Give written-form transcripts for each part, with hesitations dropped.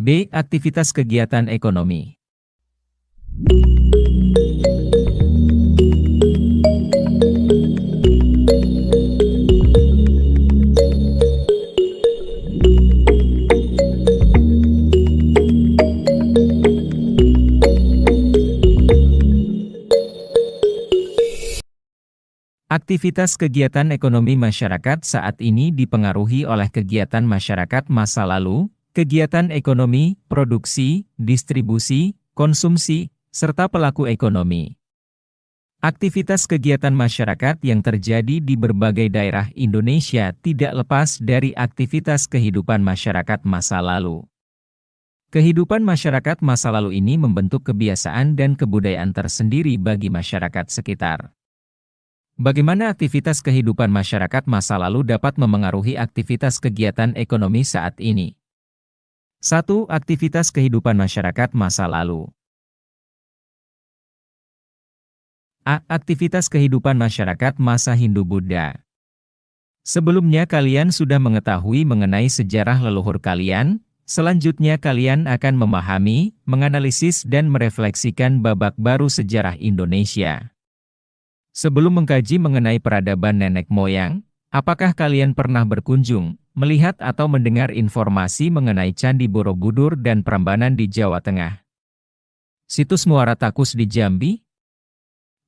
B. Aktivitas kegiatan ekonomi. Aktivitas kegiatan ekonomi masyarakat saat ini dipengaruhi oleh kegiatan masyarakat masa lalu, kegiatan ekonomi, produksi, distribusi, konsumsi, serta pelaku ekonomi. Aktivitas kegiatan masyarakat yang terjadi di berbagai daerah Indonesia tidak lepas dari aktivitas kehidupan masyarakat masa lalu. Kehidupan masyarakat masa lalu ini membentuk kebiasaan dan kebudayaan tersendiri bagi masyarakat sekitar. Bagaimana aktivitas kehidupan masyarakat masa lalu dapat memengaruhi aktivitas kegiatan ekonomi saat ini? 1. Aktivitas kehidupan masyarakat masa lalu. A. Aktivitas kehidupan masyarakat masa Hindu-Buddha. Sebelumnya kalian sudah mengetahui mengenai sejarah leluhur kalian, selanjutnya kalian akan memahami, menganalisis dan merefleksikan babak baru sejarah Indonesia. Sebelum mengkaji mengenai peradaban nenek moyang, apakah kalian pernah berkunjung, melihat atau mendengar informasi mengenai Candi Borobudur dan Prambanan di Jawa Tengah? Situs Muara Takus di Jambi?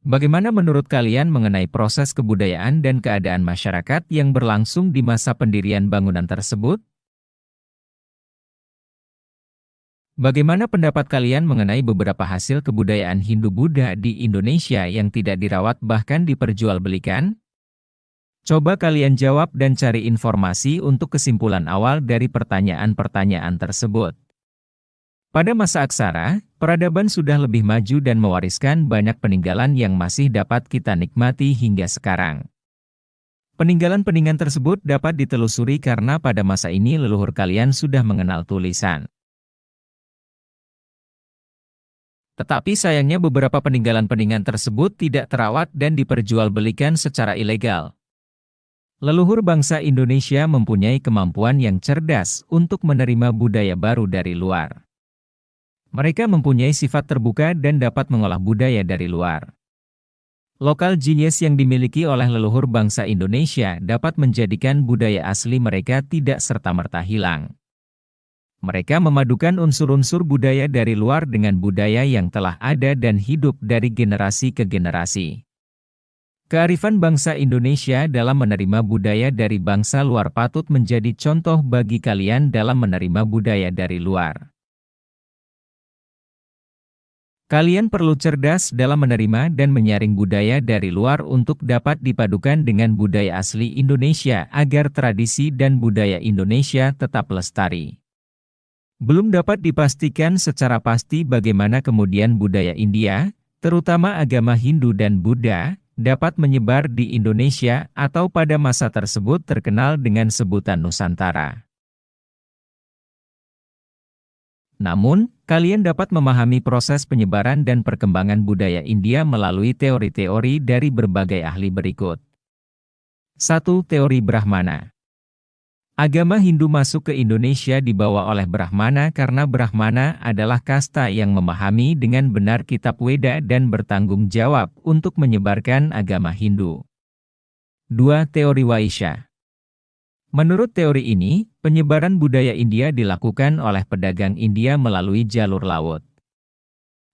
Bagaimana menurut kalian mengenai proses kebudayaan dan keadaan masyarakat yang berlangsung di masa pendirian bangunan tersebut? Bagaimana pendapat kalian mengenai beberapa hasil kebudayaan Hindu-Buddha di Indonesia yang tidak dirawat bahkan diperjualbelikan? Coba kalian jawab dan cari informasi untuk kesimpulan awal dari pertanyaan-pertanyaan tersebut. Pada masa aksara, peradaban sudah lebih maju dan mewariskan banyak peninggalan yang masih dapat kita nikmati hingga sekarang. Peninggalan-peninggalan tersebut dapat ditelusuri karena pada masa ini leluhur kalian sudah mengenal tulisan. Tetapi sayangnya beberapa peninggalan-peninggalan tersebut tidak terawat dan diperjualbelikan secara ilegal. Leluhur bangsa Indonesia mempunyai kemampuan yang cerdas untuk menerima budaya baru dari luar. Mereka mempunyai sifat terbuka dan dapat mengolah budaya dari luar. Local genius yang dimiliki oleh leluhur bangsa Indonesia dapat menjadikan budaya asli mereka tidak serta-merta hilang. Mereka memadukan unsur-unsur budaya dari luar dengan budaya yang telah ada dan hidup dari generasi ke generasi. Kearifan bangsa Indonesia dalam menerima budaya dari bangsa luar patut menjadi contoh bagi kalian dalam menerima budaya dari luar. Kalian perlu cerdas dalam menerima dan menyaring budaya dari luar untuk dapat dipadukan dengan budaya asli Indonesia agar tradisi dan budaya Indonesia tetap lestari. Belum dapat dipastikan secara pasti bagaimana kemudian budaya India, terutama agama Hindu dan Buddha, dapat menyebar di Indonesia atau pada masa tersebut terkenal dengan sebutan Nusantara. Namun, kalian dapat memahami proses penyebaran dan perkembangan budaya India melalui teori-teori dari berbagai ahli berikut. 1. Teori Brahmana. Agama Hindu masuk ke Indonesia dibawa oleh Brahmana karena Brahmana adalah kasta yang memahami dengan benar kitab Weda dan bertanggung jawab untuk menyebarkan agama Hindu. 2. Teori Vaishya. Menurut teori ini, penyebaran budaya India dilakukan oleh pedagang India melalui jalur laut.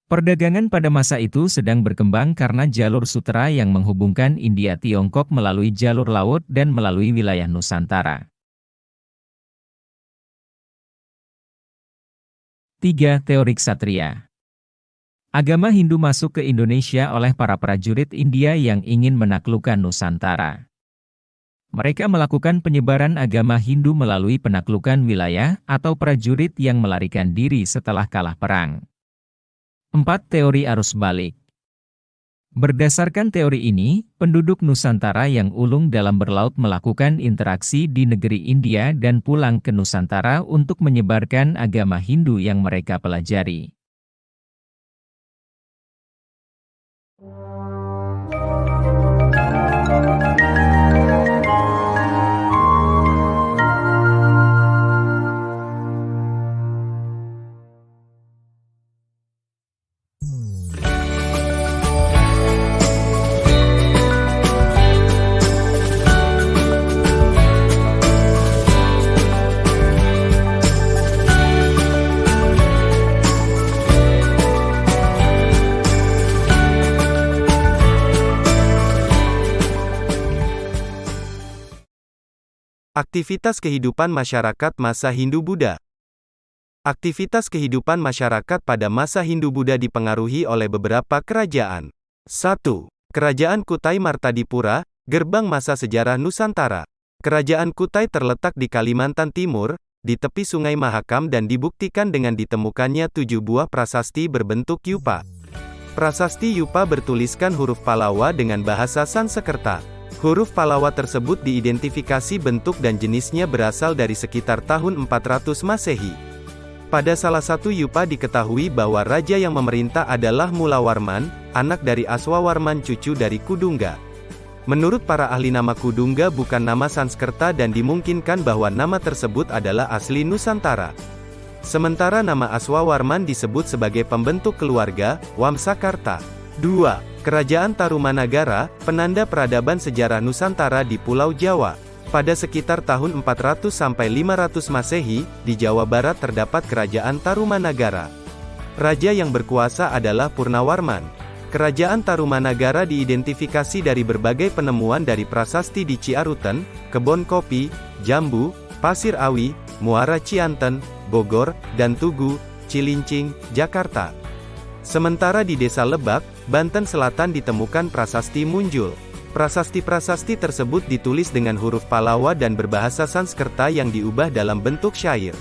Perdagangan pada masa itu sedang berkembang karena jalur sutera yang menghubungkan India Tiongkok melalui jalur laut dan melalui wilayah Nusantara. 3. Teori Ksatria. Agama Hindu masuk ke Indonesia oleh para prajurit India yang ingin menaklukkan Nusantara. Mereka melakukan penyebaran agama Hindu melalui penaklukan wilayah atau prajurit yang melarikan diri setelah kalah perang. 4. Teori Arus Balik. Berdasarkan teori ini, penduduk Nusantara yang ulung dalam berlaut melakukan interaksi di negeri India dan pulang ke Nusantara untuk menyebarkan agama Hindu yang mereka pelajari. Aktivitas kehidupan masyarakat masa Hindu-Buddha. Aktivitas kehidupan masyarakat pada masa Hindu-Buddha dipengaruhi oleh beberapa kerajaan. 1. Kerajaan Kutai Martadipura, gerbang masa sejarah Nusantara. Kerajaan Kutai terletak di Kalimantan Timur, di tepi Sungai Mahakam dan dibuktikan dengan ditemukannya 7 buah prasasti berbentuk yupa. Prasasti yupa bertuliskan huruf Palawa dengan bahasa Sanskerta. Huruf Palawa tersebut diidentifikasi bentuk dan jenisnya berasal dari sekitar tahun 400 Masehi. Pada salah satu yupa diketahui bahwa raja yang memerintah adalah Mulawarman, anak dari Aswawarman cucu dari Kudungga. Menurut para ahli nama Kudungga bukan nama Sanskerta dan dimungkinkan bahwa nama tersebut adalah asli Nusantara. Sementara nama Aswawarman disebut sebagai pembentuk keluarga, Wamsakarta. 2. Kerajaan Tarumanagara, penanda peradaban sejarah Nusantara di Pulau Jawa. Pada sekitar tahun 400 sampai 500 Masehi, di Jawa Barat terdapat kerajaan Tarumanagara. Raja yang berkuasa adalah Purnawarman. Kerajaan Tarumanagara diidentifikasi dari berbagai penemuan dari prasasti di Ciaruten, Kebon Kopi, Jambu, Pasir Awi, Muara Cianten, Bogor, dan Tugu, Cilincing, Jakarta. Sementara di Desa Lebak, Banten Selatan ditemukan prasasti Munjul. Prasasti-prasasti tersebut ditulis dengan huruf Palawa dan berbahasa Sanskerta yang diubah dalam bentuk syair.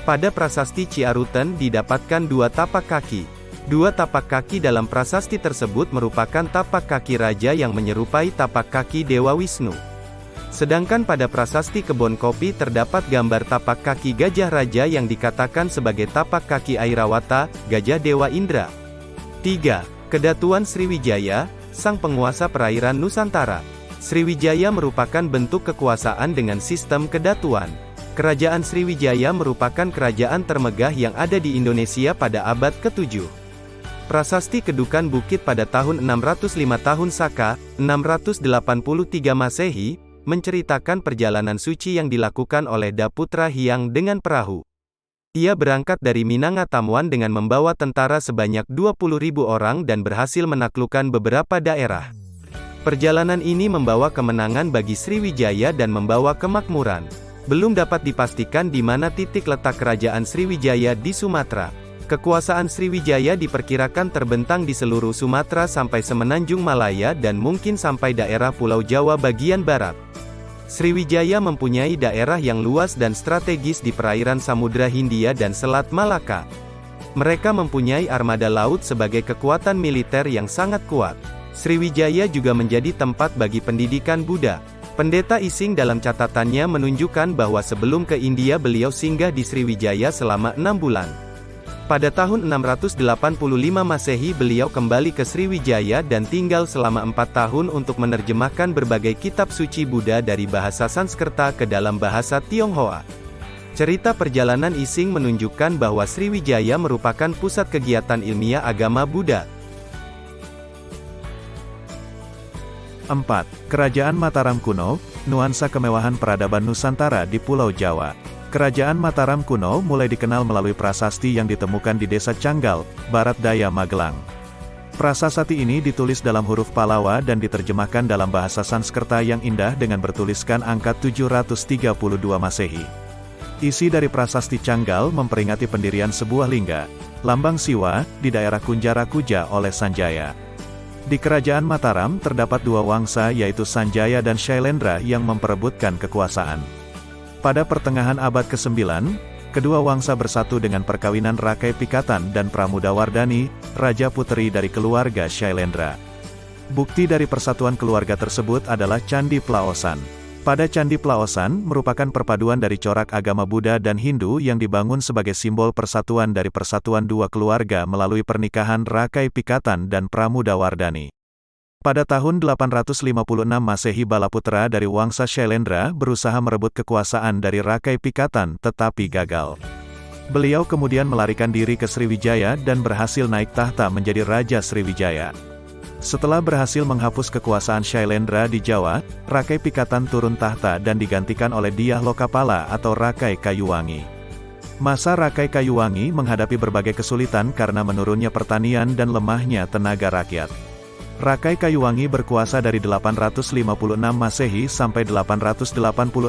Pada prasasti Ciaruten didapatkan 2 tapak kaki. 2 tapak kaki dalam prasasti tersebut merupakan tapak kaki raja yang menyerupai tapak kaki Dewa Wisnu. Sedangkan pada prasasti Kebon Kopi terdapat gambar tapak kaki gajah raja yang dikatakan sebagai tapak kaki Airawata, gajah Dewa Indra. 3. Kedatuan Sriwijaya, sang penguasa perairan Nusantara. Sriwijaya merupakan bentuk kekuasaan dengan sistem kedatuan. Kerajaan Sriwijaya merupakan kerajaan termegah yang ada di Indonesia pada abad ke-7. Prasasti Kedukan Bukit pada tahun 605 tahun Saka, 683 Masehi, menceritakan perjalanan suci yang dilakukan oleh Daputra Hyang dengan perahu. Ia berangkat dari Minangkabau dengan membawa tentara sebanyak 20.000 orang dan berhasil menaklukkan beberapa daerah. Perjalanan ini membawa kemenangan bagi Sriwijaya dan membawa kemakmuran. Belum dapat dipastikan di mana titik letak kerajaan Sriwijaya di Sumatera. Kekuasaan Sriwijaya diperkirakan terbentang di seluruh Sumatera sampai semenanjung Malaya dan mungkin sampai daerah Pulau Jawa bagian barat. Sriwijaya mempunyai daerah yang luas dan strategis di perairan Samudra Hindia dan Selat Malaka. Mereka mempunyai armada laut sebagai kekuatan militer yang sangat kuat. Sriwijaya juga menjadi tempat bagi pendidikan Buddha. Pendeta Ising dalam catatannya menunjukkan bahwa sebelum ke India beliau singgah di Sriwijaya selama 6 bulan. Pada tahun 685 Masehi beliau kembali ke Sriwijaya dan tinggal selama 4 tahun untuk menerjemahkan berbagai kitab suci Buddha dari bahasa Sanskerta ke dalam bahasa Tionghoa. Cerita perjalanan Ising menunjukkan bahwa Sriwijaya merupakan pusat kegiatan ilmiah agama Buddha. 4. Kerajaan Mataram kuno, nuansa kemewahan peradaban Nusantara di Pulau Jawa. Kerajaan Mataram kuno mulai dikenal melalui prasasti yang ditemukan di Desa Canggal, Barat Daya Magelang. Prasasti ini ditulis dalam huruf Palawa dan diterjemahkan dalam bahasa Sanskerta yang indah dengan bertuliskan angka 732 Masehi. Isi dari prasasti Canggal memperingati pendirian sebuah lingga, lambang Siwa, di daerah Kunjara Kuja oleh Sanjaya. Di Kerajaan Mataram terdapat 2 wangsa yaitu Sanjaya dan Shailendra yang memperebutkan kekuasaan. Pada pertengahan abad ke-9, kedua wangsa bersatu dengan perkawinan Rakai Pikatan dan Pramudawardhani, raja puteri dari keluarga Shailendra. Bukti dari persatuan keluarga tersebut adalah Candi Plaosan. Pada Candi Plaosan merupakan perpaduan dari corak agama Buddha dan Hindu yang dibangun sebagai simbol persatuan dari persatuan 2 keluarga melalui pernikahan Rakai Pikatan dan Pramudawardhani. Pada tahun 856 Masehi Balaputra dari wangsa Shailendra berusaha merebut kekuasaan dari Rakai Pikatan tetapi gagal. Beliau kemudian melarikan diri ke Sriwijaya dan berhasil naik tahta menjadi Raja Sriwijaya. Setelah berhasil menghapus kekuasaan Shailendra di Jawa, Rakai Pikatan turun tahta dan digantikan oleh Dyah Lokapala atau Rakai Kayuwangi. Masa Rakai Kayuwangi menghadapi berbagai kesulitan karena menurunnya pertanian dan lemahnya tenaga rakyat. Rakai Kayuwangi berkuasa dari 856 Masehi sampai 886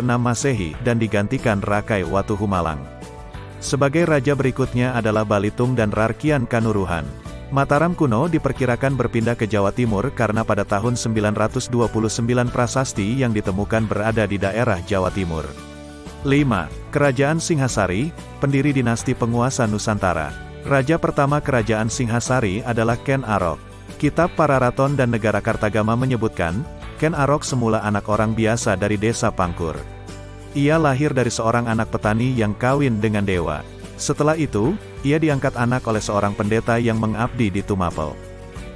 Masehi dan digantikan Rakai Watuhumalang. Sebagai raja berikutnya adalah Balitung dan Rarkian Kanuruhan. Mataram kuno diperkirakan berpindah ke Jawa Timur karena pada tahun 929 prasasti yang ditemukan berada di daerah Jawa Timur. 5. Kerajaan Singhasari, pendiri dinasti penguasa Nusantara. Raja pertama Kerajaan Singhasari adalah Ken Arok. Kitab Pararaton dan Negara Kartagama menyebutkan, Ken Arok semula anak orang biasa dari desa Pangkur. Ia lahir dari seorang anak petani yang kawin dengan dewa. Setelah itu, ia diangkat anak oleh seorang pendeta yang mengabdi di Tumapel.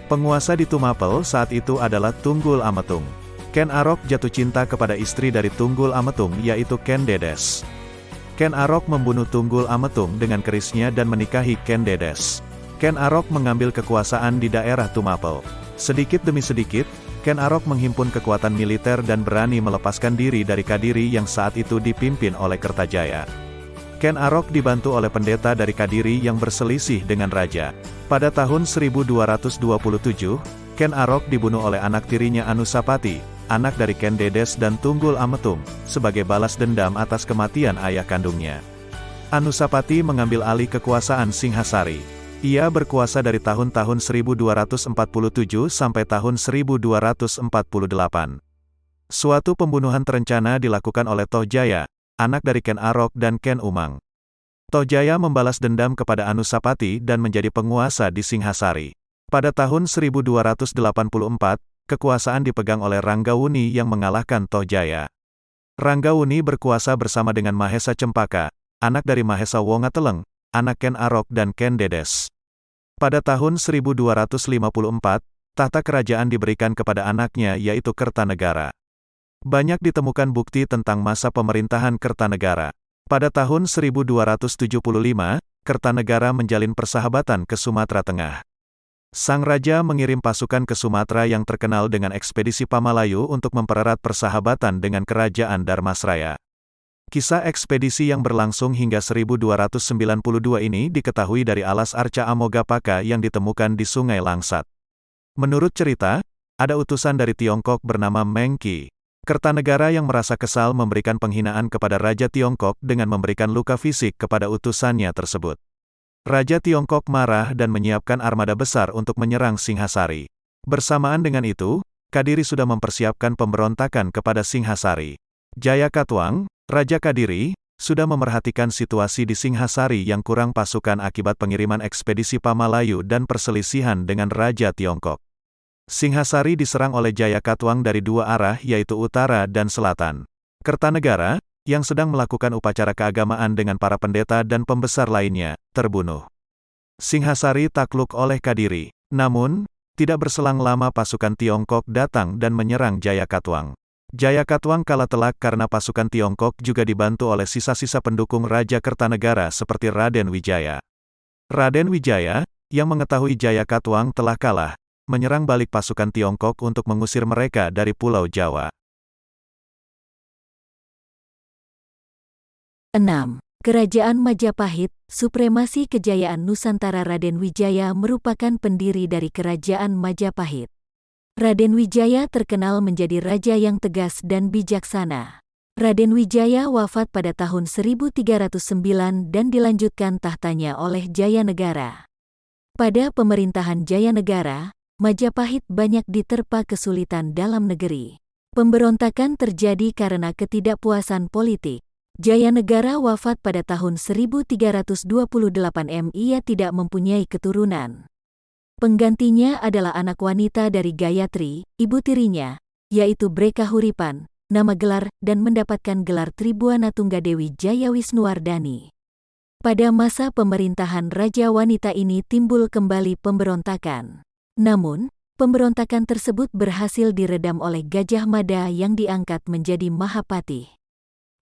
Penguasa di Tumapel saat itu adalah Tunggul Ametung. Ken Arok jatuh cinta kepada istri dari Tunggul Ametung yaitu Ken Dedes. Ken Arok membunuh Tunggul Ametung dengan kerisnya dan menikahi Ken Dedes. Ken Arok mengambil kekuasaan di daerah Tumapel. Sedikit demi sedikit, Ken Arok menghimpun kekuatan militer dan berani melepaskan diri dari Kadiri yang saat itu dipimpin oleh Kertajaya. Ken Arok dibantu oleh pendeta dari Kadiri yang berselisih dengan raja. Pada tahun 1227, Ken Arok dibunuh oleh anak tirinya Anusapati, anak dari Ken Dedes dan Tunggul Ametung, sebagai balas dendam atas kematian ayah kandungnya. Anusapati mengambil alih kekuasaan Singhasari. Ia berkuasa dari tahun-tahun 1247 sampai tahun 1248. Suatu pembunuhan terencana dilakukan oleh Tohjaya, anak dari Ken Arok dan Ken Umang. Tohjaya membalas dendam kepada Anusapati dan menjadi penguasa di Singhasari. Pada tahun 1284, kekuasaan dipegang oleh Ranggawuni yang mengalahkan Tohjaya. Ranggawuni berkuasa bersama dengan Mahesa Cempaka, anak dari Mahesa Wongateleng, anak Ken Arok dan Ken Dedes. Pada tahun 1254, tahta kerajaan diberikan kepada anaknya yaitu Kertanegara. Banyak ditemukan bukti tentang masa pemerintahan Kertanegara. Pada tahun 1275, Kertanegara menjalin persahabatan ke Sumatera Tengah. Sang raja mengirim pasukan ke Sumatera yang terkenal dengan ekspedisi Pamalayu untuk mempererat persahabatan dengan kerajaan Dharmasraya. Kisah ekspedisi yang berlangsung hingga 1292 ini diketahui dari alas arca Amogapaka yang ditemukan di Sungai Langsat. Menurut cerita, ada utusan dari Tiongkok bernama Meng Qi. Kertanegara yang merasa kesal memberikan penghinaan kepada Raja Tiongkok dengan memberikan luka fisik kepada utusannya tersebut. Raja Tiongkok marah dan menyiapkan armada besar untuk menyerang Singhasari. Bersamaan dengan itu, Kadiri sudah mempersiapkan pemberontakan kepada Singhasari. Jaya Katuang, Raja Kadiri, sudah memerhatikan situasi di Singhasari yang kurang pasukan akibat pengiriman ekspedisi Pamalayu dan perselisihan dengan Raja Tiongkok. Singhasari diserang oleh Jaya Katuang dari dua arah yaitu utara dan selatan. Kertanegara, yang sedang melakukan upacara keagamaan dengan para pendeta dan pembesar lainnya, terbunuh. Singhasari takluk oleh Kadiri. Namun, tidak berselang lama pasukan Tiongkok datang dan menyerang Jaya Katuang. Jaya Katuang kalah telak karena pasukan Tiongkok juga dibantu oleh sisa-sisa pendukung Raja Kertanegara seperti Raden Wijaya. Raden Wijaya, yang mengetahui Jaya Katuang telah kalah, menyerang balik pasukan Tiongkok untuk mengusir mereka dari Pulau Jawa. 6. Kerajaan Majapahit, supremasi kejayaan Nusantara. Raden Wijaya merupakan pendiri dari Kerajaan Majapahit. Raden Wijaya terkenal menjadi raja yang tegas dan bijaksana. Raden Wijaya wafat pada tahun 1309 dan dilanjutkan tahtanya oleh Jayanegara. Pada pemerintahan Jayanegara, Majapahit banyak diterpa kesulitan dalam negeri. Pemberontakan terjadi karena ketidakpuasan politik. Jayanegara wafat pada tahun 1328 Ia tidak mempunyai keturunan. Penggantinya adalah anak wanita dari Gayatri, ibu tirinya, yaitu Brekahuripan, nama gelar dan mendapatkan gelar Tribuana Tunggadewi Jayawisnuwardani. Pada masa pemerintahan raja wanita ini timbul kembali pemberontakan. Namun, pemberontakan tersebut berhasil diredam oleh Gajah Mada yang diangkat menjadi Mahapatih.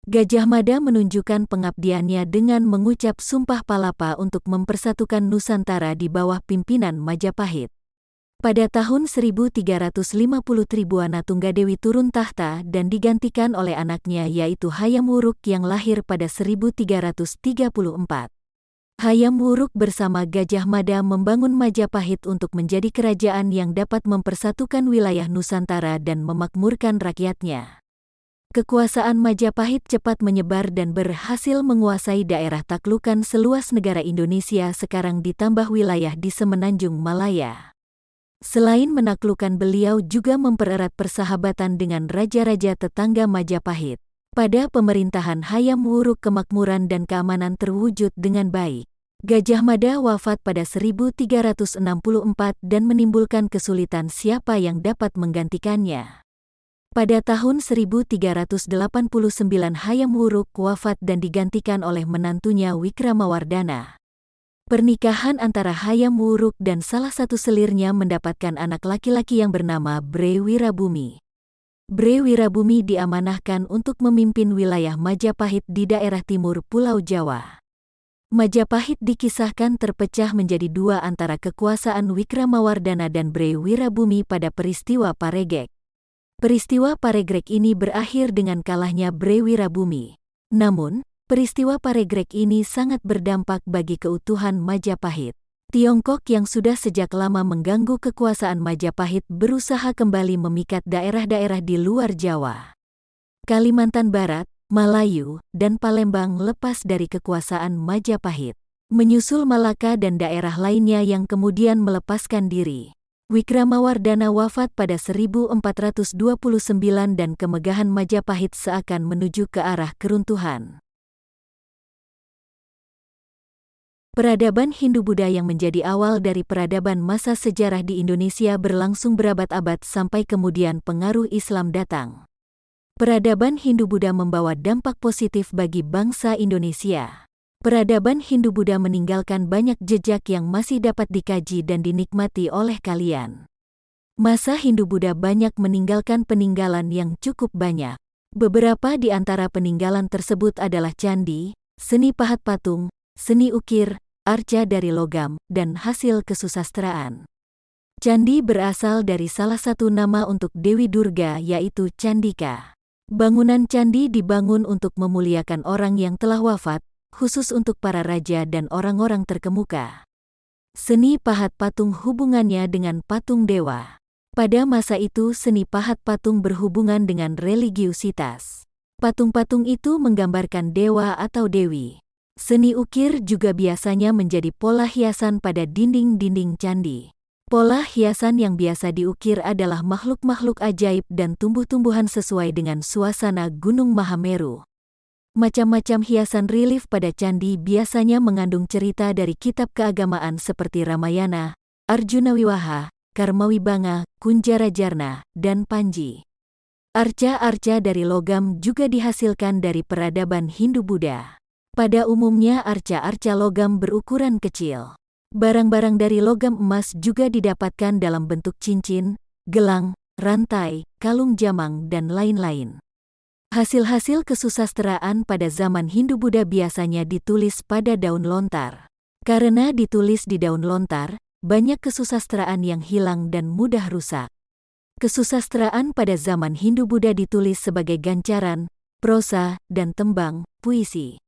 Gajah Mada menunjukkan pengabdiannya dengan mengucap sumpah palapa untuk mempersatukan Nusantara di bawah pimpinan Majapahit. Pada tahun 1350 Tribuana Tunggadewi turun tahta dan digantikan oleh anaknya yaitu Hayam Wuruk yang lahir pada 1334. Hayam Wuruk bersama Gajah Mada membangun Majapahit untuk menjadi kerajaan yang dapat mempersatukan wilayah Nusantara dan memakmurkan rakyatnya. Kekuasaan Majapahit cepat menyebar dan berhasil menguasai daerah taklukan seluas negara Indonesia sekarang ditambah wilayah di Semenanjung Malaya. Selain menaklukkan, beliau juga mempererat persahabatan dengan raja-raja tetangga Majapahit. Pada pemerintahan Hayam Wuruk, kemakmuran dan keamanan terwujud dengan baik. Gajah Mada wafat pada 1364 dan menimbulkan kesulitan siapa yang dapat menggantikannya. Pada tahun 1389 Hayam Wuruk wafat dan digantikan oleh menantunya Wikramawardhana. Pernikahan antara Hayam Wuruk dan salah satu selirnya mendapatkan anak laki-laki yang bernama Bre Wirabumi. Bre Wirabumi diamanahkan untuk memimpin wilayah Majapahit di daerah timur Pulau Jawa. Majapahit dikisahkan terpecah menjadi dua antara kekuasaan Wikramawardhana dan Bre Wirabumi pada peristiwa Paregrek. Peristiwa Paregrek ini berakhir dengan kalahnya Bre Wirabumi. Namun, peristiwa Paregrek ini sangat berdampak bagi keutuhan Majapahit. Tiongkok yang sudah sejak lama mengganggu kekuasaan Majapahit berusaha kembali memikat daerah-daerah di luar Jawa. Kalimantan Barat, Malayu, dan Palembang lepas dari kekuasaan Majapahit. Menyusul Malaka dan daerah lainnya yang kemudian melepaskan diri. Wikramawardhana wafat pada 1429 dan kemegahan Majapahit seakan menuju ke arah keruntuhan. Peradaban Hindu-Buddha yang menjadi awal dari peradaban masa sejarah di Indonesia berlangsung berabad-abad sampai kemudian pengaruh Islam datang. Peradaban Hindu-Buddha membawa dampak positif bagi bangsa Indonesia. Peradaban Hindu-Buddha meninggalkan banyak jejak yang masih dapat dikaji dan dinikmati oleh kalian. Masa Hindu-Buddha banyak meninggalkan peninggalan yang cukup banyak. Beberapa di antara peninggalan tersebut adalah candi, seni pahat patung, seni ukir, arca dari logam, dan hasil kesusastraan. Candi berasal dari salah satu nama untuk Dewi Durga yaitu Candika. Bangunan candi dibangun untuk memuliakan orang yang telah wafat, khusus untuk para raja dan orang-orang terkemuka. Seni pahat patung hubungannya dengan patung dewa. Pada masa itu seni pahat patung berhubungan dengan religiusitas. Patung-patung itu menggambarkan dewa atau dewi. Seni ukir juga biasanya menjadi pola hiasan pada dinding-dinding candi. Pola hiasan yang biasa diukir adalah makhluk-makhluk ajaib dan tumbuh-tumbuhan sesuai dengan suasana Gunung Mahameru. Macam-macam hiasan relief pada candi biasanya mengandung cerita dari kitab keagamaan seperti Ramayana, Arjunawiwaha, Karmawibanga, Kunjarajarna, dan Panji. Arca-arca dari logam juga dihasilkan dari peradaban Hindu-Buddha. Pada umumnya arca-arca logam berukuran kecil. Barang-barang dari logam emas juga didapatkan dalam bentuk cincin, gelang, rantai, kalung jamang, dan lain-lain. Hasil-hasil kesusastraan pada zaman Hindu-Buddha biasanya ditulis pada daun lontar. Karena ditulis di daun lontar, banyak kesusastraan yang hilang dan mudah rusak. Kesusastraan pada zaman Hindu-Buddha ditulis sebagai gancaran, prosa, dan tembang, puisi.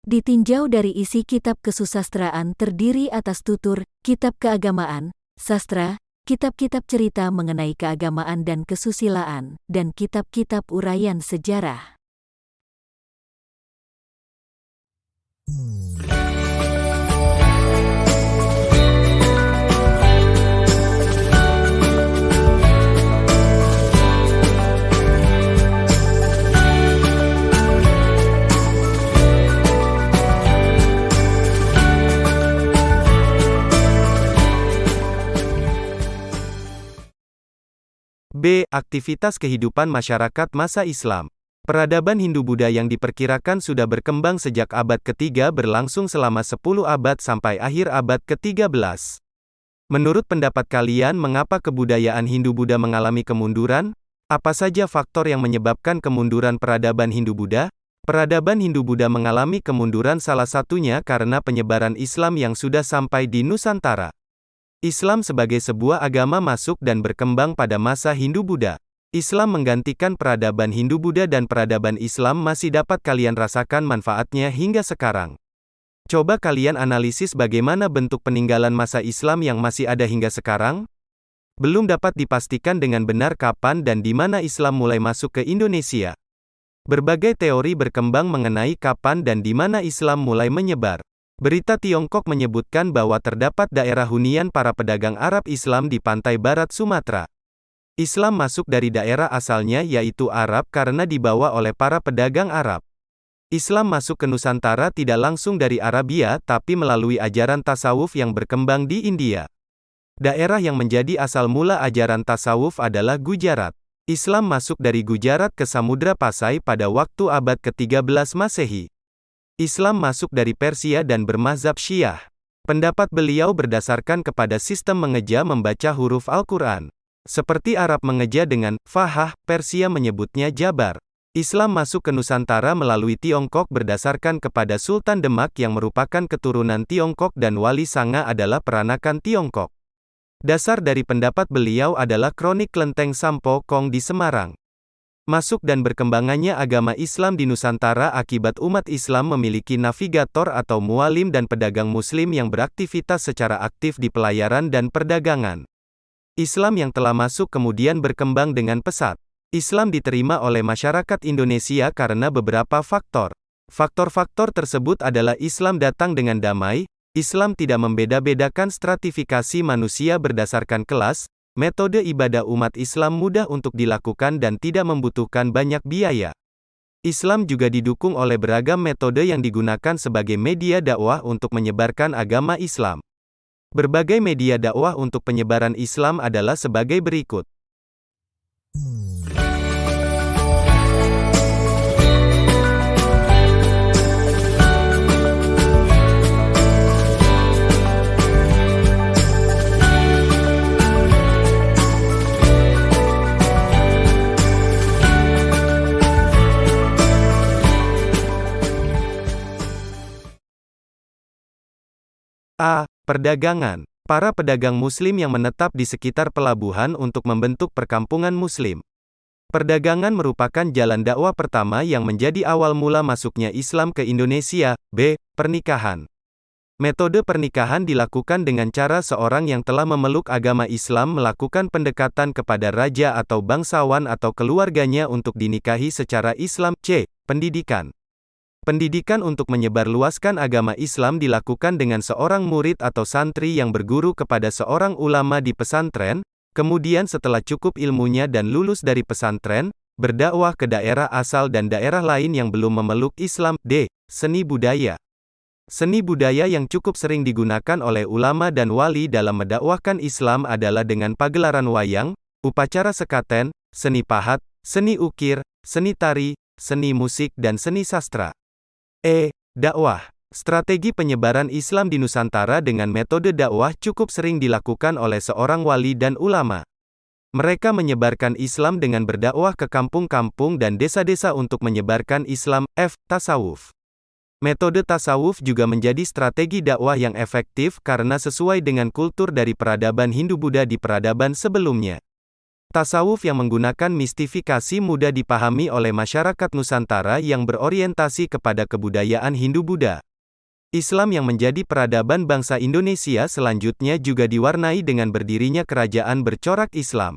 Ditinjau dari isi kitab kesusastraan terdiri atas tutur, kitab keagamaan, sastra, kitab-kitab cerita mengenai keagamaan dan kesusilaan, dan kitab-kitab uraian sejarah. B. Aktivitas kehidupan masyarakat masa Islam. Peradaban Hindu-Buddha yang diperkirakan sudah berkembang sejak abad ketiga berlangsung selama 10 abad sampai akhir abad ke-13. Menurut pendapat kalian, mengapa kebudayaan Hindu-Buddha mengalami kemunduran? Apa saja faktor yang menyebabkan kemunduran peradaban Hindu-Buddha? Peradaban Hindu-Buddha mengalami kemunduran salah satunya karena penyebaran Islam yang sudah sampai di Nusantara. Islam sebagai sebuah agama masuk dan berkembang pada masa Hindu-Buddha. Islam menggantikan peradaban Hindu-Buddha dan peradaban Islam masih dapat kalian rasakan manfaatnya hingga sekarang. Coba kalian analisis bagaimana bentuk peninggalan masa Islam yang masih ada hingga sekarang? Belum dapat dipastikan dengan benar kapan dan di mana Islam mulai masuk ke Indonesia. Berbagai teori berkembang mengenai kapan dan di mana Islam mulai menyebar. Berita Tiongkok menyebutkan bahwa terdapat daerah hunian para pedagang Arab Islam di pantai barat Sumatera. Islam masuk dari daerah asalnya yaitu Arab karena dibawa oleh para pedagang Arab. Islam masuk ke Nusantara tidak langsung dari Arabia tapi melalui ajaran tasawuf yang berkembang di India. Daerah yang menjadi asal mula ajaran tasawuf adalah Gujarat. Islam masuk dari Gujarat ke Samudra Pasai pada waktu abad ke-13 Masehi. Islam masuk dari Persia dan bermazhab Syiah. Pendapat beliau berdasarkan kepada sistem mengeja membaca huruf Al-Quran. Seperti Arab mengeja dengan Fahah, Persia menyebutnya Jabar. Islam masuk ke Nusantara melalui Tiongkok berdasarkan kepada Sultan Demak yang merupakan keturunan Tiongkok dan Wali Sanga adalah peranakan Tiongkok. Dasar dari pendapat beliau adalah Kronik Klenteng Sampo Kong di Semarang. Masuk dan berkembangannya agama Islam di Nusantara akibat umat Islam memiliki navigator atau mualim dan pedagang muslim yang beraktivitas secara aktif di pelayaran dan perdagangan. Islam yang telah masuk kemudian berkembang dengan pesat. Islam diterima oleh masyarakat Indonesia karena beberapa faktor. Faktor-faktor tersebut adalah Islam datang dengan damai, Islam tidak membeda-bedakan stratifikasi manusia berdasarkan kelas, metode ibadah umat Islam mudah untuk dilakukan dan tidak membutuhkan banyak biaya. Islam juga didukung oleh beragam metode yang digunakan sebagai media dakwah untuk menyebarkan agama Islam. Berbagai media dakwah untuk penyebaran Islam adalah sebagai berikut. A. Perdagangan. Para pedagang Muslim yang menetap di sekitar pelabuhan untuk membentuk perkampungan Muslim. Perdagangan merupakan jalan dakwah pertama yang menjadi awal mula masuknya Islam ke Indonesia. B. Pernikahan. Metode pernikahan dilakukan dengan cara seorang yang telah memeluk agama Islam melakukan pendekatan kepada raja atau bangsawan atau keluarganya untuk dinikahi secara Islam. C. Pendidikan. Pendidikan untuk menyebarluaskan agama Islam dilakukan dengan seorang murid atau santri yang berguru kepada seorang ulama di pesantren, kemudian setelah cukup ilmunya dan lulus dari pesantren, berdakwah ke daerah asal dan daerah lain yang belum memeluk Islam. D. Seni budaya. Seni budaya yang cukup sering digunakan oleh ulama dan wali dalam mendakwahkan Islam adalah dengan pagelaran wayang, upacara sekaten, seni pahat, seni ukir, seni tari, seni musik dan seni sastra. E. Dakwah. Strategi penyebaran Islam di Nusantara dengan metode dakwah cukup sering dilakukan oleh seorang wali dan ulama. Mereka menyebarkan Islam dengan berdakwah ke kampung-kampung dan desa-desa untuk menyebarkan Islam. F. Tasawuf. Metode tasawuf juga menjadi strategi dakwah yang efektif karena sesuai dengan kultur dari peradaban Hindu-Buddha di peradaban sebelumnya. Tasawuf yang menggunakan mistifikasi mudah dipahami oleh masyarakat Nusantara yang berorientasi kepada kebudayaan Hindu-Buddha. Islam yang menjadi peradaban bangsa Indonesia selanjutnya juga diwarnai dengan berdirinya kerajaan bercorak Islam.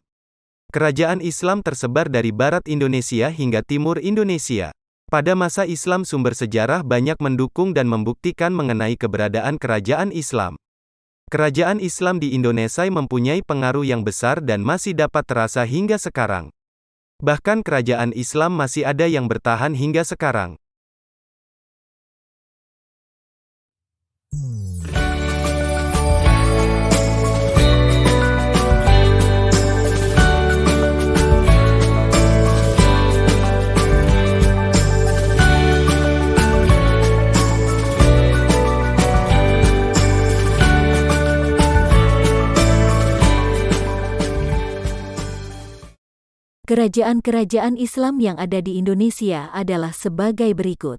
Kerajaan Islam tersebar dari barat Indonesia hingga timur Indonesia. Pada masa Islam sumber sejarah banyak mendukung dan membuktikan mengenai keberadaan kerajaan Islam. Kerajaan Islam di Indonesia mempunyai pengaruh yang besar dan masih dapat terasa hingga sekarang. Bahkan kerajaan Islam masih ada yang bertahan hingga sekarang. Kerajaan-kerajaan Islam yang ada di Indonesia adalah sebagai berikut.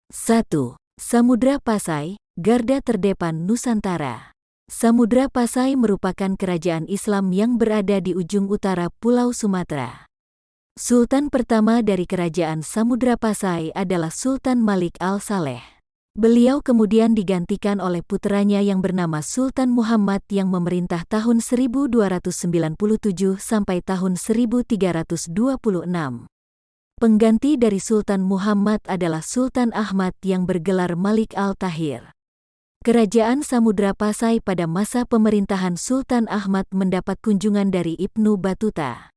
1. Samudra Pasai, Garda Terdepan Nusantara. Samudra Pasai merupakan kerajaan Islam yang berada di ujung utara Pulau Sumatera. Sultan pertama dari kerajaan Samudra Pasai adalah Sultan Malik Al-Saleh. Beliau kemudian digantikan oleh putranya yang bernama Sultan Muhammad yang memerintah tahun 1297 sampai tahun 1326. Pengganti dari Sultan Muhammad adalah Sultan Ahmad yang bergelar Malik Al-Tahir. Kerajaan Samudra Pasai pada masa pemerintahan Sultan Ahmad mendapat kunjungan dari Ibnu Battuta.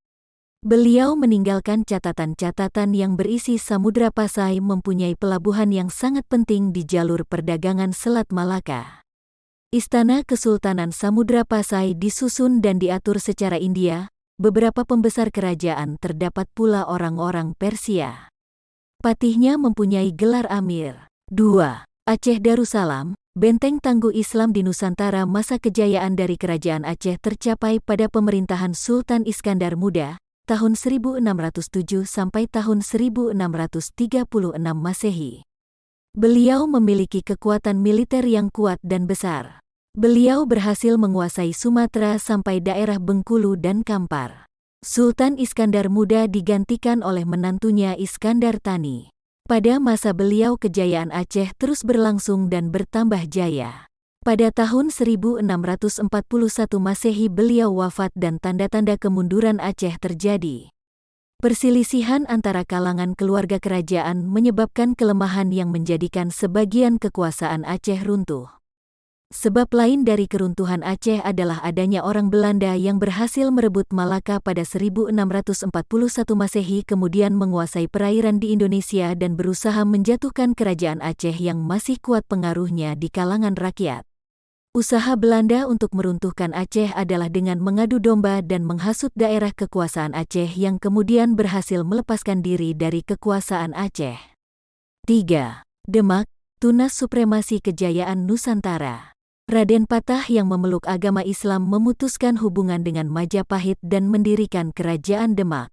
Beliau meninggalkan catatan-catatan yang berisi Samudra Pasai mempunyai pelabuhan yang sangat penting di jalur perdagangan Selat Malaka. Istana Kesultanan Samudra Pasai disusun dan diatur secara India, beberapa pembesar kerajaan terdapat pula orang-orang Persia. Patihnya mempunyai gelar Amir. 2. Aceh Darussalam, benteng tangguh Islam di Nusantara. Masa kejayaan dari Kerajaan Aceh tercapai pada pemerintahan Sultan Iskandar Muda, tahun 1607 sampai tahun 1636 Masehi. Beliau memiliki kekuatan militer yang kuat dan besar. Beliau berhasil menguasai Sumatera sampai daerah Bengkulu dan Kampar. Sultan Iskandar Muda digantikan oleh menantunya Iskandar Thani. Pada masa beliau kejayaan Aceh terus berlangsung dan bertambah jaya. Pada tahun 1641 Masehi beliau wafat dan tanda-tanda kemunduran Aceh terjadi. Perselisihan antara kalangan keluarga kerajaan menyebabkan kelemahan yang menjadikan sebagian kekuasaan Aceh runtuh. Sebab lain dari keruntuhan Aceh adalah adanya orang Belanda yang berhasil merebut Malaka pada 1641 Masehi kemudian menguasai perairan di Indonesia dan berusaha menjatuhkan kerajaan Aceh yang masih kuat pengaruhnya di kalangan rakyat. Usaha Belanda untuk meruntuhkan Aceh adalah dengan mengadu domba dan menghasut daerah kekuasaan Aceh yang kemudian berhasil melepaskan diri dari kekuasaan Aceh. 3. Demak, tunas supremasi kejayaan Nusantara. Raden Patah yang memeluk agama Islam memutuskan hubungan dengan Majapahit dan mendirikan Kerajaan Demak.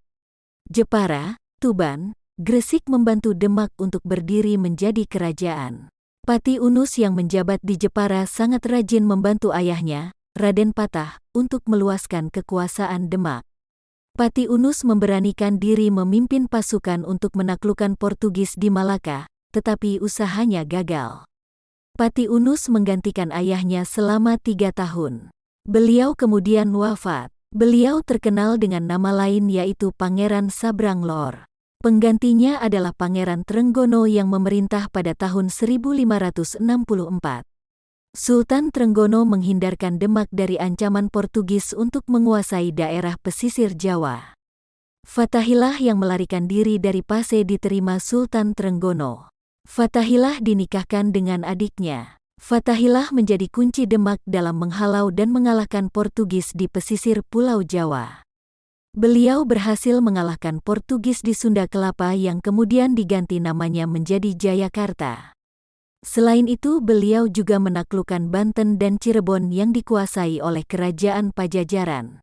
Jepara, Tuban, Gresik membantu Demak untuk berdiri menjadi kerajaan. Pati Unus yang menjabat di Jepara sangat rajin membantu ayahnya, Raden Patah, untuk meluaskan kekuasaan Demak. Pati Unus memberanikan diri memimpin pasukan untuk menaklukkan Portugis di Malaka, tetapi usahanya gagal. Pati Unus menggantikan ayahnya selama 3 tahun. Beliau kemudian wafat. Beliau terkenal dengan nama lain yaitu Pangeran Sabranglor. Penggantinya adalah Pangeran Trenggono yang memerintah pada tahun 1564. Sultan Trenggono menghindarkan Demak dari ancaman Portugis untuk menguasai daerah pesisir Jawa. Fathahillah yang melarikan diri dari Pasai diterima Sultan Trenggono. Fathahillah dinikahkan dengan adiknya. Fathahillah menjadi kunci Demak dalam menghalau dan mengalahkan Portugis di pesisir Pulau Jawa. Beliau berhasil mengalahkan Portugis di Sunda Kelapa yang kemudian diganti namanya menjadi Jayakarta. Selain itu beliau juga menaklukkan Banten dan Cirebon yang dikuasai oleh Kerajaan Pajajaran.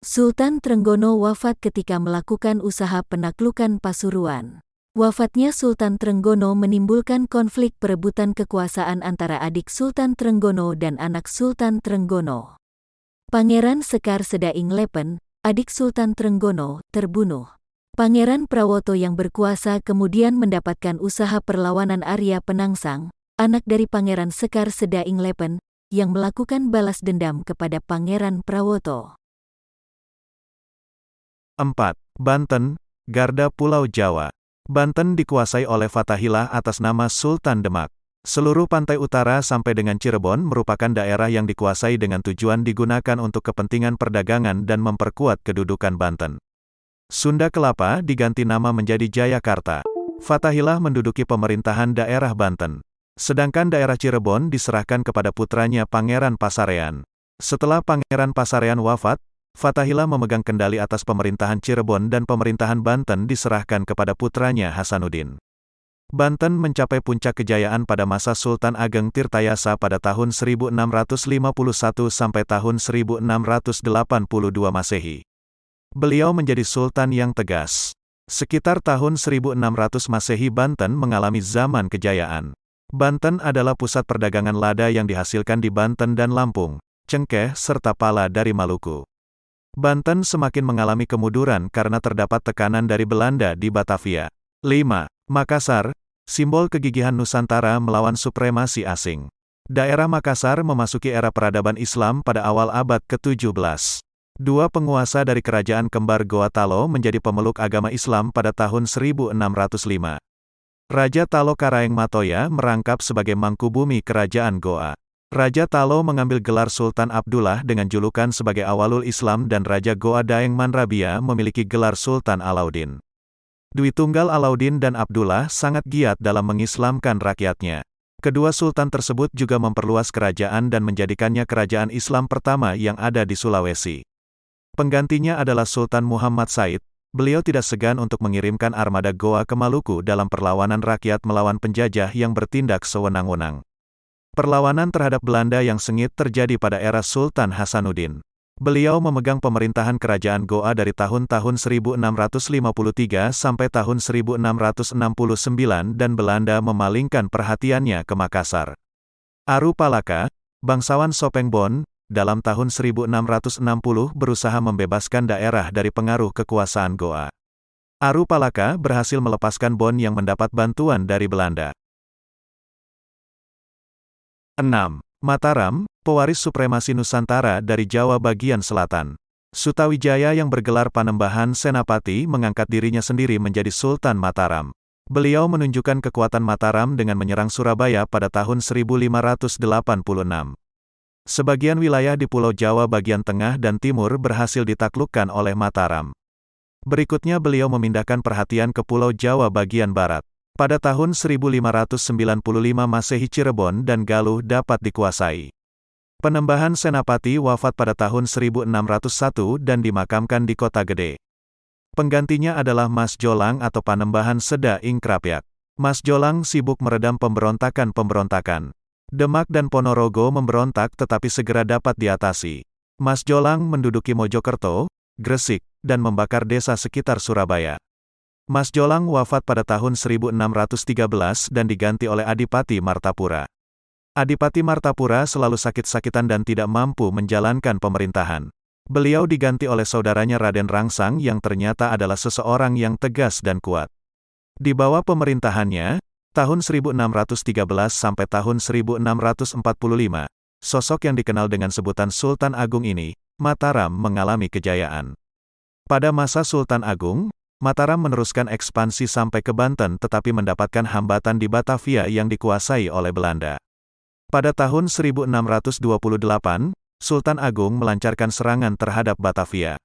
Sultan Trenggono wafat ketika melakukan usaha penaklukan Pasuruan. Wafatnya Sultan Trenggono menimbulkan konflik perebutan kekuasaan antara adik Sultan Trenggono dan anak Sultan Trenggono. Pangeran Sekar Sedaing Lepen, adik Sultan Trenggono, terbunuh. Pangeran Prawoto yang berkuasa kemudian mendapatkan usaha perlawanan Arya Penangsang, anak dari Pangeran Sekar Sedaing Lepen, yang melakukan balas dendam kepada Pangeran Prawoto. 4. Banten, Garda Pulau Jawa. Banten dikuasai oleh Fathahillah atas nama Sultan Demak. Seluruh pantai utara sampai dengan Cirebon merupakan daerah yang dikuasai dengan tujuan digunakan untuk kepentingan perdagangan dan memperkuat kedudukan Banten. Sunda Kelapa diganti nama menjadi Jayakarta. Fathahillah menduduki pemerintahan daerah Banten. Sedangkan daerah Cirebon diserahkan kepada putranya Pangeran Pasarean. Setelah Pangeran Pasarean wafat, Fathahillah memegang kendali atas pemerintahan Cirebon dan pemerintahan Banten diserahkan kepada putranya Hasanuddin. Banten mencapai puncak kejayaan pada masa Sultan Ageng Tirtayasa pada tahun 1651 sampai tahun 1682 Masehi. Beliau menjadi sultan yang tegas. Sekitar tahun 1600 Masehi Banten mengalami zaman kejayaan. Banten adalah pusat perdagangan lada yang dihasilkan di Banten dan Lampung, cengkeh serta pala dari Maluku. Banten semakin mengalami kemunduran karena terdapat tekanan dari Belanda di Batavia. 5. Makassar, simbol kegigihan Nusantara melawan supremasi asing. Daerah Makassar memasuki era peradaban Islam pada awal abad ke-17. Dua penguasa dari kerajaan kembar Goa Talo menjadi pemeluk agama Islam pada tahun 1605. Raja Talo Karaeng Matoya merangkap sebagai mangkubumi kerajaan Goa. Raja Talo mengambil gelar Sultan Abdullah dengan julukan sebagai Awalul Islam dan Raja Goa Daeng Manrabia memiliki gelar Sultan Alauddin. Dwi Tunggal Alauddin dan Abdullah sangat giat dalam mengislamkan rakyatnya. Kedua sultan tersebut juga memperluas kerajaan dan menjadikannya kerajaan Islam pertama yang ada di Sulawesi. Penggantinya adalah Sultan Muhammad Said. Beliau tidak segan untuk mengirimkan armada Goa ke Maluku dalam perlawanan rakyat melawan penjajah yang bertindak sewenang-wenang. Perlawanan terhadap Belanda yang sengit terjadi pada era Sultan Hasanuddin. Beliau memegang pemerintahan kerajaan Goa dari tahun-tahun 1653 sampai tahun 1669 dan Belanda memalingkan perhatiannya ke Makassar. Aru Palaka, bangsawan Sopengbon, dalam tahun 1660 berusaha membebaskan daerah dari pengaruh kekuasaan Goa. Aru Palaka berhasil melepaskan Bon yang mendapat bantuan dari Belanda. 6. Mataram, pewaris supremasi Nusantara dari Jawa bagian selatan. Sutawijaya yang bergelar Panembahan Senapati mengangkat dirinya sendiri menjadi Sultan Mataram. Beliau menunjukkan kekuatan Mataram dengan menyerang Surabaya pada tahun 1586. Sebagian wilayah di Pulau Jawa bagian tengah dan timur berhasil ditaklukkan oleh Mataram. Berikutnya beliau memindahkan perhatian ke Pulau Jawa bagian barat. Pada tahun 1595 Masehi Cirebon dan Galuh dapat dikuasai. Panembahan Senapati wafat pada tahun 1601 dan dimakamkan di Kota Gede. Penggantinya adalah Mas Jolang atau Panembahan Seda ing Krapyak. Mas Jolang sibuk meredam pemberontakan-pemberontakan. Demak dan Ponorogo memberontak tetapi segera dapat diatasi. Mas Jolang menduduki Mojokerto, Gresik, dan membakar desa sekitar Surabaya. Mas Jolang wafat pada tahun 1613 dan diganti oleh Adipati Martapura. Adipati Martapura selalu sakit-sakitan dan tidak mampu menjalankan pemerintahan. Beliau diganti oleh saudaranya Raden Rangsang yang ternyata adalah seseorang yang tegas dan kuat. Di bawah pemerintahannya, tahun 1613 sampai tahun 1645, sosok yang dikenal dengan sebutan Sultan Agung ini, Mataram mengalami kejayaan. Pada masa Sultan Agung, Mataram meneruskan ekspansi sampai ke Banten tetapi mendapatkan hambatan di Batavia yang dikuasai oleh Belanda. Pada tahun 1628, Sultan Agung melancarkan serangan terhadap Batavia.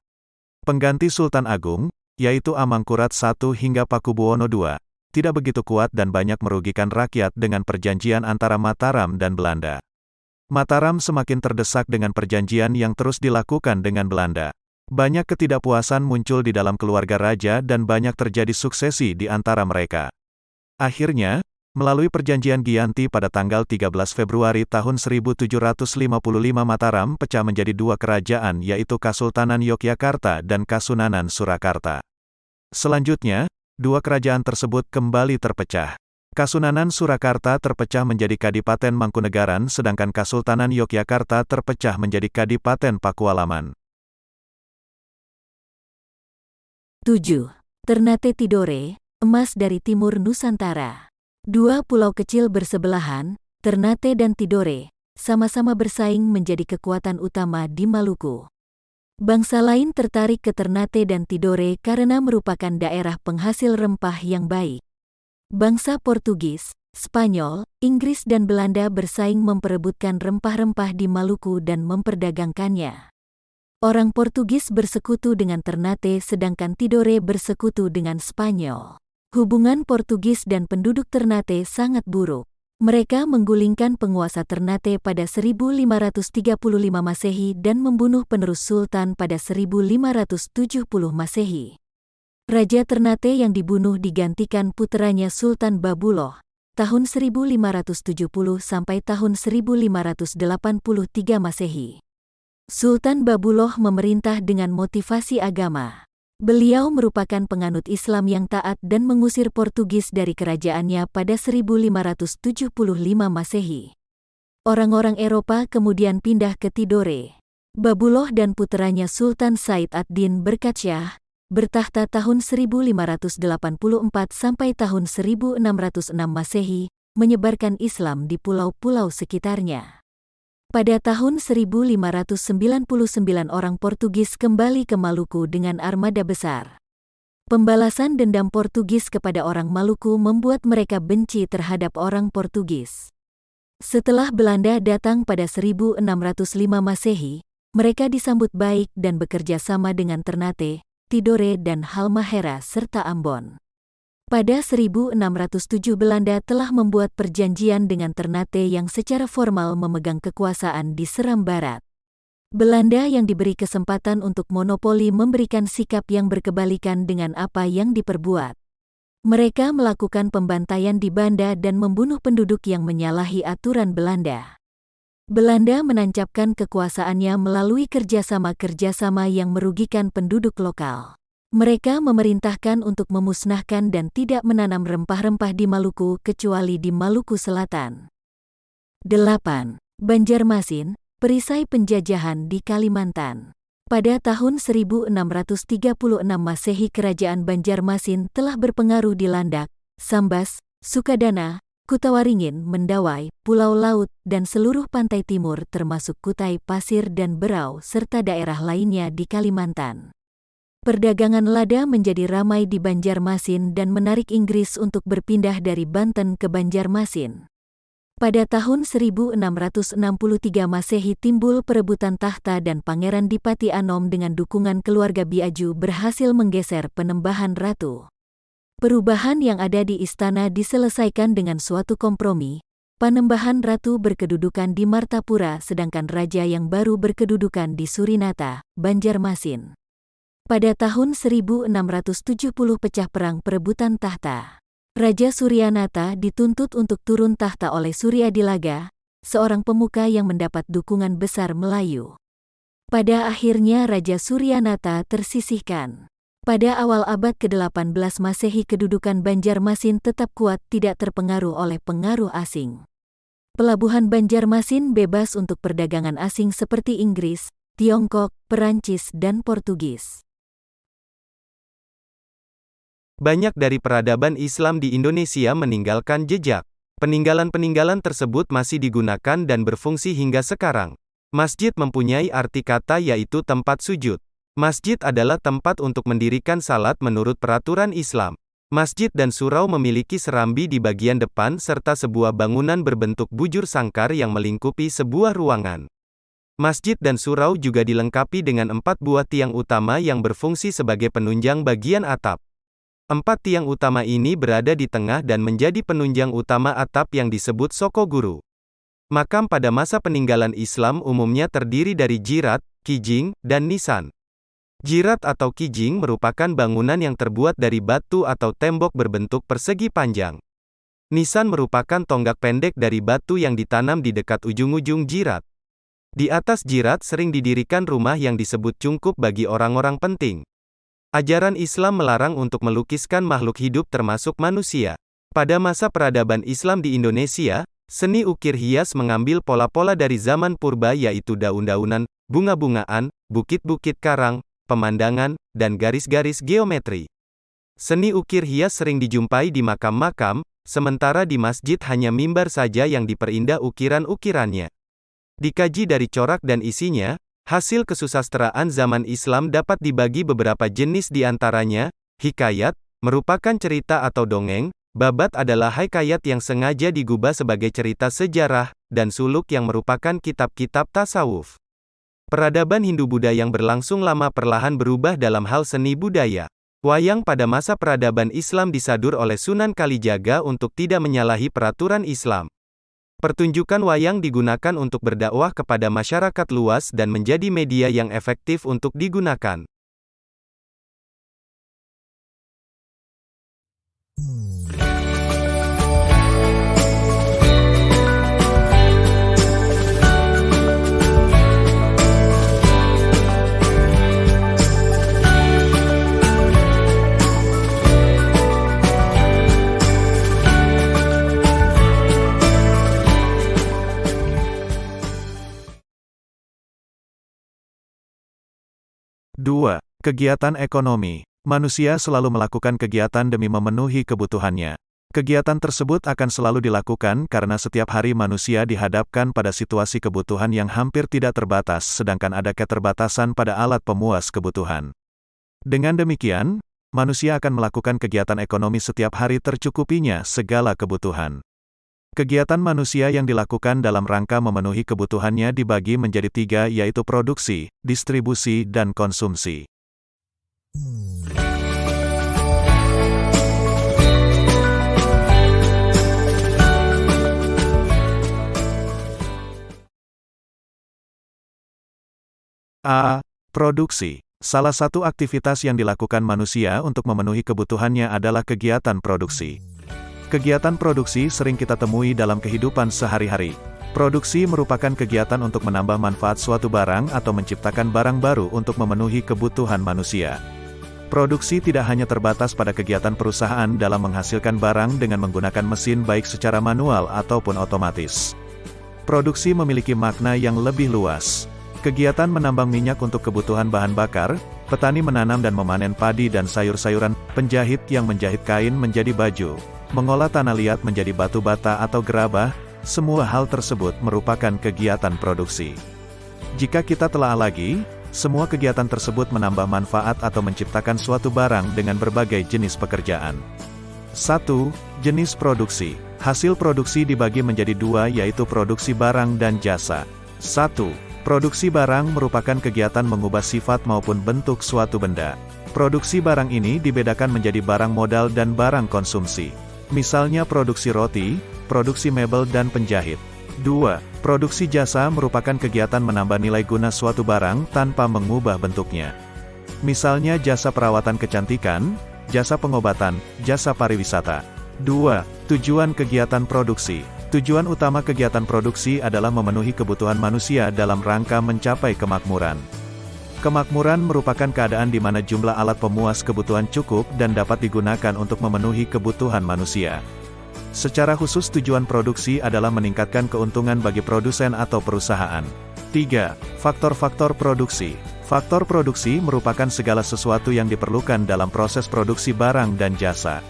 Pengganti Sultan Agung, yaitu Amangkurat I hingga Pakubuwono II, tidak begitu kuat dan banyak merugikan rakyat dengan perjanjian antara Mataram dan Belanda. Mataram semakin terdesak dengan perjanjian yang terus dilakukan dengan Belanda. Banyak ketidakpuasan muncul di dalam keluarga raja dan banyak terjadi suksesi di antara mereka. Akhirnya, melalui perjanjian Giyanti pada tanggal 13 Februari tahun 1755 Mataram pecah menjadi dua kerajaan yaitu Kasultanan Yogyakarta dan Kasunanan Surakarta. Selanjutnya, dua kerajaan tersebut kembali terpecah. Kasunanan Surakarta terpecah menjadi Kadipaten Mangkunegaran sedangkan Kasultanan Yogyakarta terpecah menjadi Kadipaten Pakualaman. 7. Ternate Tidore, emas dari timur Nusantara. Dua pulau kecil bersebelahan, Ternate dan Tidore, sama-sama bersaing menjadi kekuatan utama di Maluku. Bangsa lain tertarik ke Ternate dan Tidore karena merupakan daerah penghasil rempah yang baik. Bangsa Portugis, Spanyol, Inggris dan Belanda bersaing memperebutkan rempah-rempah di Maluku dan memperdagangkannya. Orang Portugis bersekutu dengan Ternate sedangkan Tidore bersekutu dengan Spanyol. Hubungan Portugis dan penduduk Ternate sangat buruk. Mereka menggulingkan penguasa Ternate pada 1535 Masehi dan membunuh penerus Sultan pada 1570 Masehi. Raja Ternate yang dibunuh digantikan puteranya Sultan Babuloh, tahun 1570 sampai tahun 1583 Masehi. Sultan Babuloh memerintah dengan motivasi agama. Beliau merupakan penganut Islam yang taat dan mengusir Portugis dari kerajaannya pada 1575 Masehi. Orang-orang Eropa kemudian pindah ke Tidore. Babuloh dan puteranya Sultan Said ad-Din berkasyah, bertahta tahun 1584 sampai tahun 1606 Masehi, menyebarkan Islam di pulau-pulau sekitarnya. Pada tahun 1599 orang Portugis kembali ke Maluku dengan armada besar. Pembalasan dendam Portugis kepada orang Maluku membuat mereka benci terhadap orang Portugis. Setelah Belanda datang pada 1605 Masehi, mereka disambut baik dan bekerja sama dengan Ternate, Tidore dan Halmahera serta Ambon. Pada 1607 Belanda telah membuat perjanjian dengan Ternate yang secara formal memegang kekuasaan di Seram Barat. Belanda yang diberi kesempatan untuk monopoli memberikan sikap yang berkebalikan dengan apa yang diperbuat. Mereka melakukan pembantaian di Banda dan membunuh penduduk yang menyalahi aturan Belanda. Belanda menancapkan kekuasaannya melalui kerjasama-kerjasama yang merugikan penduduk lokal. Mereka memerintahkan untuk memusnahkan dan tidak menanam rempah-rempah di Maluku kecuali di Maluku Selatan. 8. Banjarmasin, perisai penjajahan di Kalimantan. Pada tahun 1636 Masehi Kerajaan Banjarmasin telah berpengaruh di Landak, Sambas, Sukadana, Kutawaringin, Mendawai, Pulau Laut, dan seluruh pantai timur termasuk Kutai Pasir dan Berau serta daerah lainnya di Kalimantan. Perdagangan lada menjadi ramai di Banjarmasin dan menarik Inggris untuk berpindah dari Banten ke Banjarmasin. Pada tahun 1663 Masehi timbul perebutan tahta dan Pangeran Dipati Anom dengan dukungan keluarga Biaju berhasil menggeser Penembahan Ratu. Perubahan yang ada di istana diselesaikan dengan suatu kompromi. Panembahan Ratu berkedudukan di Martapura sedangkan raja yang baru berkedudukan di Surinata, Banjarmasin. Pada tahun 1670 pecah perang perebutan tahta. Raja Suryanata dituntut untuk turun tahta oleh Suryadilaga, seorang pemuka yang mendapat dukungan besar Melayu. Pada akhirnya Raja Suryanata tersisihkan. Pada awal abad ke-18 Masehi kedudukan Banjarmasin tetap kuat tidak terpengaruh oleh pengaruh asing. Pelabuhan Banjarmasin bebas untuk perdagangan asing seperti Inggris, Tiongkok, Perancis, dan Portugis. Banyak dari peradaban Islam di Indonesia meninggalkan jejak. Peninggalan-peninggalan tersebut masih digunakan dan berfungsi hingga sekarang. Masjid mempunyai arti kata yaitu tempat sujud. Masjid adalah tempat untuk mendirikan salat menurut peraturan Islam. Masjid dan surau memiliki serambi di bagian depan serta sebuah bangunan berbentuk bujur sangkar yang melingkupi sebuah ruangan. Masjid dan surau juga dilengkapi dengan 4 buah tiang utama yang berfungsi sebagai penunjang bagian atap. 4 tiang utama ini berada di tengah dan menjadi penunjang utama atap yang disebut Soko Guru. Makam pada masa peninggalan Islam umumnya terdiri dari jirat, kijing, dan nisan. Jirat atau kijing merupakan bangunan yang terbuat dari batu atau tembok berbentuk persegi panjang. Nisan merupakan tonggak pendek dari batu yang ditanam di dekat ujung-ujung jirat. Di atas jirat sering didirikan rumah yang disebut cungkup bagi orang-orang penting. Ajaran Islam melarang untuk melukiskan makhluk hidup termasuk manusia. Pada masa peradaban Islam di Indonesia, seni ukir hias mengambil pola-pola dari zaman purba yaitu daun-daunan, bunga-bungaan, bukit-bukit karang, pemandangan, dan garis-garis geometri. Seni ukir hias sering dijumpai di makam-makam, sementara di masjid hanya mimbar saja yang diperindah ukiran-ukirannya. Dikaji dari corak dan isinya, hasil kesusastraan zaman Islam dapat dibagi beberapa jenis di antaranya, hikayat, merupakan cerita atau dongeng, babat adalah hikayat yang sengaja digubah sebagai cerita sejarah, dan suluk yang merupakan kitab-kitab tasawuf. Peradaban Hindu-Buddha yang berlangsung lama perlahan berubah dalam hal seni budaya. Wayang pada masa peradaban Islam disadur oleh Sunan Kalijaga untuk tidak menyalahi peraturan Islam. Pertunjukan wayang digunakan untuk berdakwah kepada masyarakat luas dan menjadi media yang efektif untuk digunakan. Dua. Kegiatan ekonomi. Manusia selalu melakukan kegiatan demi memenuhi kebutuhannya. Kegiatan tersebut akan selalu dilakukan karena setiap hari manusia dihadapkan pada situasi kebutuhan yang hampir tidak terbatas, sedangkan ada keterbatasan pada alat pemuas kebutuhan. Dengan demikian, manusia akan melakukan kegiatan ekonomi setiap hari tercukupinya segala kebutuhan. Kegiatan manusia yang dilakukan dalam rangka memenuhi kebutuhannya dibagi menjadi 3, yaitu produksi, distribusi, dan konsumsi. A. Produksi. Salah satu aktivitas yang dilakukan manusia untuk memenuhi kebutuhannya adalah kegiatan produksi. Kegiatan produksi sering kita temui dalam kehidupan sehari-hari. Produksi merupakan kegiatan untuk menambah manfaat suatu barang atau menciptakan barang baru untuk memenuhi kebutuhan manusia. Produksi tidak hanya terbatas pada kegiatan perusahaan dalam menghasilkan barang dengan menggunakan mesin baik secara manual ataupun otomatis. Produksi memiliki makna yang lebih luas. Kegiatan menambang minyak untuk kebutuhan bahan bakar, petani menanam dan memanen padi dan sayur-sayuran, penjahit yang menjahit kain menjadi baju, mengolah tanah liat menjadi batu bata atau gerabah, semua hal tersebut merupakan kegiatan produksi. Jika kita telah lagi, semua kegiatan tersebut menambah manfaat atau menciptakan suatu barang dengan berbagai jenis pekerjaan. 1. Jenis produksi. Hasil produksi dibagi menjadi 2, yaitu produksi barang dan jasa. 1. Produksi barang merupakan kegiatan mengubah sifat maupun bentuk suatu benda. Produksi barang ini dibedakan menjadi barang modal dan barang konsumsi. Misalnya produksi roti, produksi mebel dan penjahit. 2. Produksi jasa merupakan kegiatan menambah nilai guna suatu barang tanpa mengubah bentuknya. Misalnya jasa perawatan kecantikan, jasa pengobatan, jasa pariwisata. 2. Tujuan kegiatan produksi. Tujuan utama kegiatan produksi adalah memenuhi kebutuhan manusia dalam rangka mencapai kemakmuran. Kemakmuran merupakan keadaan di mana jumlah alat pemuas kebutuhan cukup dan dapat digunakan untuk memenuhi kebutuhan manusia. Secara khusus tujuan produksi adalah meningkatkan keuntungan bagi produsen atau perusahaan. 3. Faktor-faktor produksi. Faktor produksi merupakan segala sesuatu yang diperlukan dalam proses produksi barang dan jasa.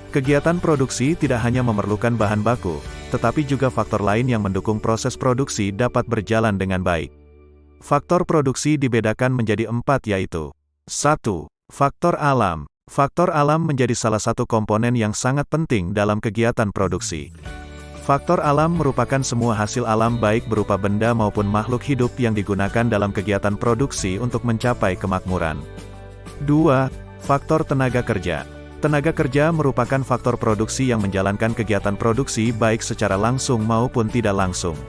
Kegiatan produksi tidak hanya memerlukan bahan baku, tetapi juga faktor lain yang mendukung proses produksi dapat berjalan dengan baik. Faktor produksi dibedakan menjadi 4, yaitu 1. Faktor alam. Faktor alam menjadi salah satu komponen yang sangat penting dalam kegiatan produksi. Faktor alam merupakan semua hasil alam baik berupa benda maupun makhluk hidup yang digunakan dalam kegiatan produksi untuk mencapai kemakmuran. 2. Faktor tenaga kerja. Tenaga kerja merupakan faktor produksi yang menjalankan kegiatan produksi baik secara langsung maupun tidak langsung.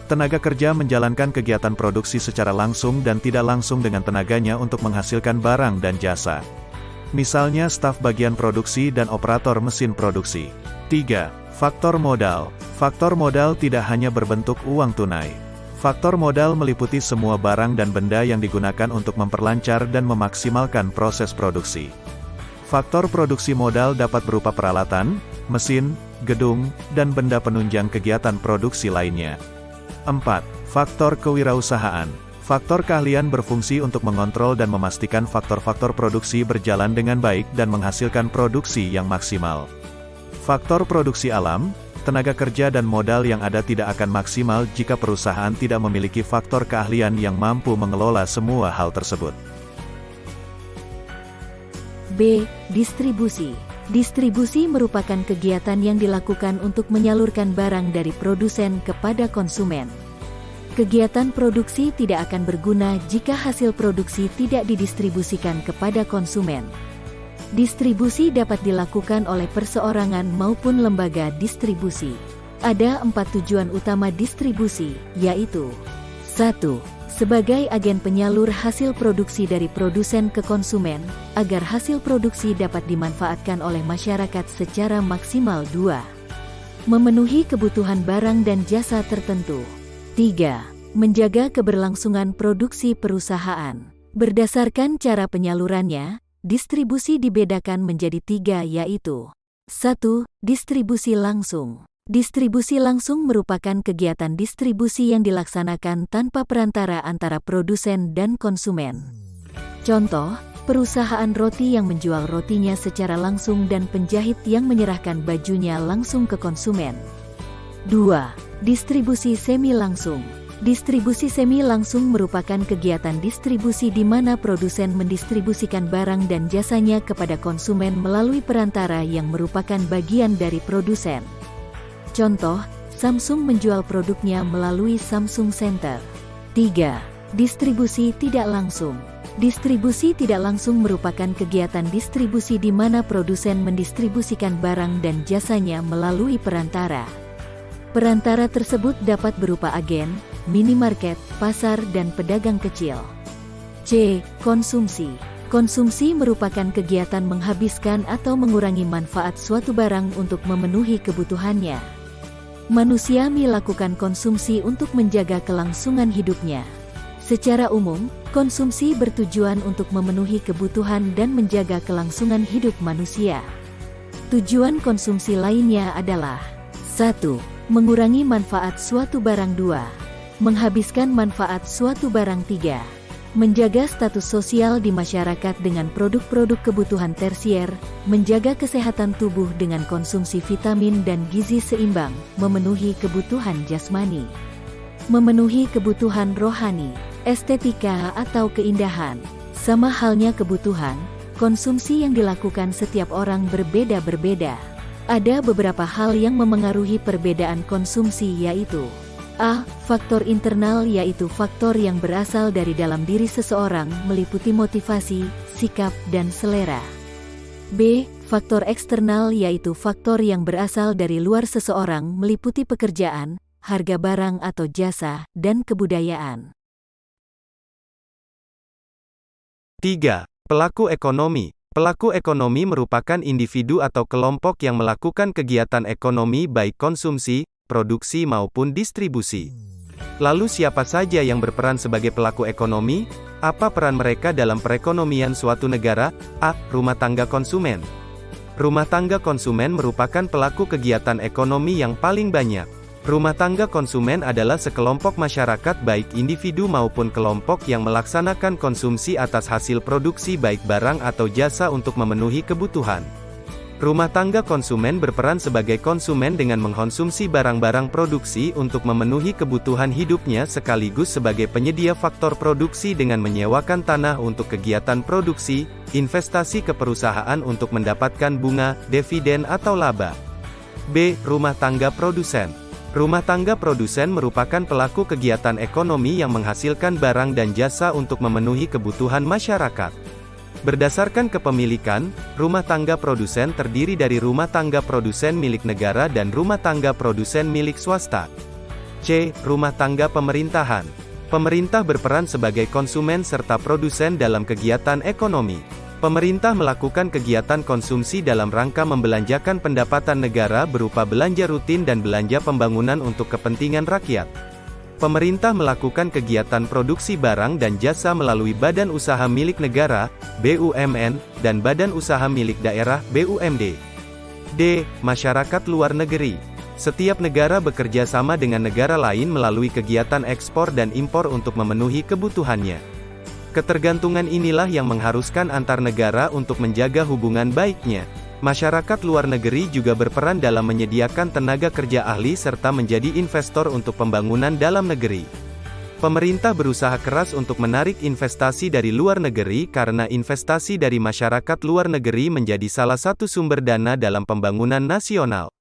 Tenaga kerja menjalankan kegiatan produksi secara langsung dan tidak langsung dengan tenaganya untuk menghasilkan barang dan jasa. Misalnya staf bagian produksi dan operator mesin produksi. 3. Faktor modal. Faktor modal tidak hanya berbentuk uang tunai. Faktor modal meliputi semua barang dan benda yang digunakan untuk memperlancar dan memaksimalkan proses produksi. Faktor produksi modal dapat berupa peralatan, mesin, gedung, dan benda penunjang kegiatan produksi lainnya. 4. Faktor kewirausahaan. Faktor keahlian berfungsi untuk mengontrol dan memastikan faktor-faktor produksi berjalan dengan baik dan menghasilkan produksi yang maksimal. Faktor produksi alam, tenaga kerja dan modal yang ada tidak akan maksimal jika perusahaan tidak memiliki faktor keahlian yang mampu mengelola semua hal tersebut. B. Distribusi. Distribusi merupakan kegiatan yang dilakukan untuk menyalurkan barang dari produsen kepada konsumen. Kegiatan produksi tidak akan berguna jika hasil produksi tidak didistribusikan kepada konsumen. Distribusi dapat dilakukan oleh perseorangan maupun lembaga distribusi. Ada 4 tujuan utama distribusi, yaitu 1. Sebagai agen penyalur hasil produksi dari produsen ke konsumen, agar hasil produksi dapat dimanfaatkan oleh masyarakat secara maksimal. 2. Memenuhi kebutuhan barang dan jasa tertentu. 3. Menjaga keberlangsungan produksi perusahaan. Berdasarkan cara penyalurannya, distribusi dibedakan menjadi 3, yaitu 1. Distribusi langsung. Distribusi langsung merupakan kegiatan distribusi yang dilaksanakan tanpa perantara antara produsen dan konsumen. Contoh, perusahaan roti yang menjual rotinya secara langsung dan penjahit yang menyerahkan bajunya langsung ke konsumen. 2. Distribusi semi langsung. Distribusi semi langsung merupakan kegiatan distribusi di mana produsen mendistribusikan barang dan jasanya kepada konsumen melalui perantara yang merupakan bagian dari produsen. Contoh, Samsung menjual produknya melalui Samsung Center. 3. Distribusi tidak langsung. Distribusi tidak langsung merupakan kegiatan distribusi di mana produsen mendistribusikan barang dan jasanya melalui perantara. Perantara tersebut dapat berupa agen, minimarket, pasar, dan pedagang kecil. C. Konsumsi. Konsumsi merupakan kegiatan menghabiskan atau mengurangi manfaat suatu barang untuk memenuhi kebutuhannya. Manusia melakukan konsumsi untuk menjaga kelangsungan hidupnya. Secara umum, konsumsi bertujuan untuk memenuhi kebutuhan dan menjaga kelangsungan hidup manusia. Tujuan konsumsi lainnya adalah 1. Mengurangi manfaat suatu barang. 2. Menghabiskan manfaat suatu barang. 3. Menjaga status sosial di masyarakat dengan produk-produk kebutuhan tersier, menjaga kesehatan tubuh dengan konsumsi vitamin dan gizi seimbang, memenuhi kebutuhan jasmani, memenuhi kebutuhan rohani, estetika atau keindahan. Sama halnya kebutuhan, konsumsi yang dilakukan setiap orang berbeda-berbeda. Ada beberapa hal yang memengaruhi perbedaan konsumsi yaitu A. Faktor internal yaitu faktor yang berasal dari dalam diri seseorang meliputi motivasi, sikap, dan selera. B. Faktor eksternal yaitu faktor yang berasal dari luar seseorang meliputi pekerjaan, harga barang atau jasa, dan kebudayaan. 3. Pelaku ekonomi. Pelaku ekonomi merupakan individu atau kelompok yang melakukan kegiatan ekonomi baik konsumsi, produksi maupun distribusi. Lalu siapa saja yang berperan sebagai pelaku ekonomi? Apa peran mereka dalam perekonomian suatu negara? A. Rumah tangga konsumen. Rumah tangga konsumen merupakan pelaku kegiatan ekonomi yang paling banyak. Rumah tangga konsumen adalah sekelompok masyarakat baik individu maupun kelompok yang melaksanakan konsumsi atas hasil produksi baik barang atau jasa untuk memenuhi kebutuhan. Rumah tangga konsumen berperan sebagai konsumen dengan mengkonsumsi barang-barang produksi untuk memenuhi kebutuhan hidupnya sekaligus sebagai penyedia faktor produksi dengan menyewakan tanah untuk kegiatan produksi, investasi ke perusahaan untuk mendapatkan bunga, dividen atau laba. B. Rumah tangga produsen. Rumah tangga produsen merupakan pelaku kegiatan ekonomi yang menghasilkan barang dan jasa untuk memenuhi kebutuhan masyarakat. Berdasarkan kepemilikan, rumah tangga produsen terdiri dari rumah tangga produsen milik negara dan rumah tangga produsen milik swasta. C. Rumah tangga pemerintahan. Pemerintah berperan sebagai konsumen serta produsen dalam kegiatan ekonomi. Pemerintah melakukan kegiatan konsumsi dalam rangka membelanjakan pendapatan negara berupa belanja rutin dan belanja pembangunan untuk kepentingan rakyat. Pemerintah melakukan kegiatan produksi barang dan jasa melalui badan usaha milik negara, BUMN, dan badan usaha milik daerah, BUMD. D. Masyarakat luar negeri. Setiap negara bekerja sama dengan negara lain melalui kegiatan ekspor dan impor untuk memenuhi kebutuhannya. Ketergantungan inilah yang mengharuskan antar negara untuk menjaga hubungan baiknya. Masyarakat luar negeri juga berperan dalam menyediakan tenaga kerja ahli serta menjadi investor untuk pembangunan dalam negeri. Pemerintah berusaha keras untuk menarik investasi dari luar negeri karena investasi dari masyarakat luar negeri menjadi salah satu sumber dana dalam pembangunan nasional.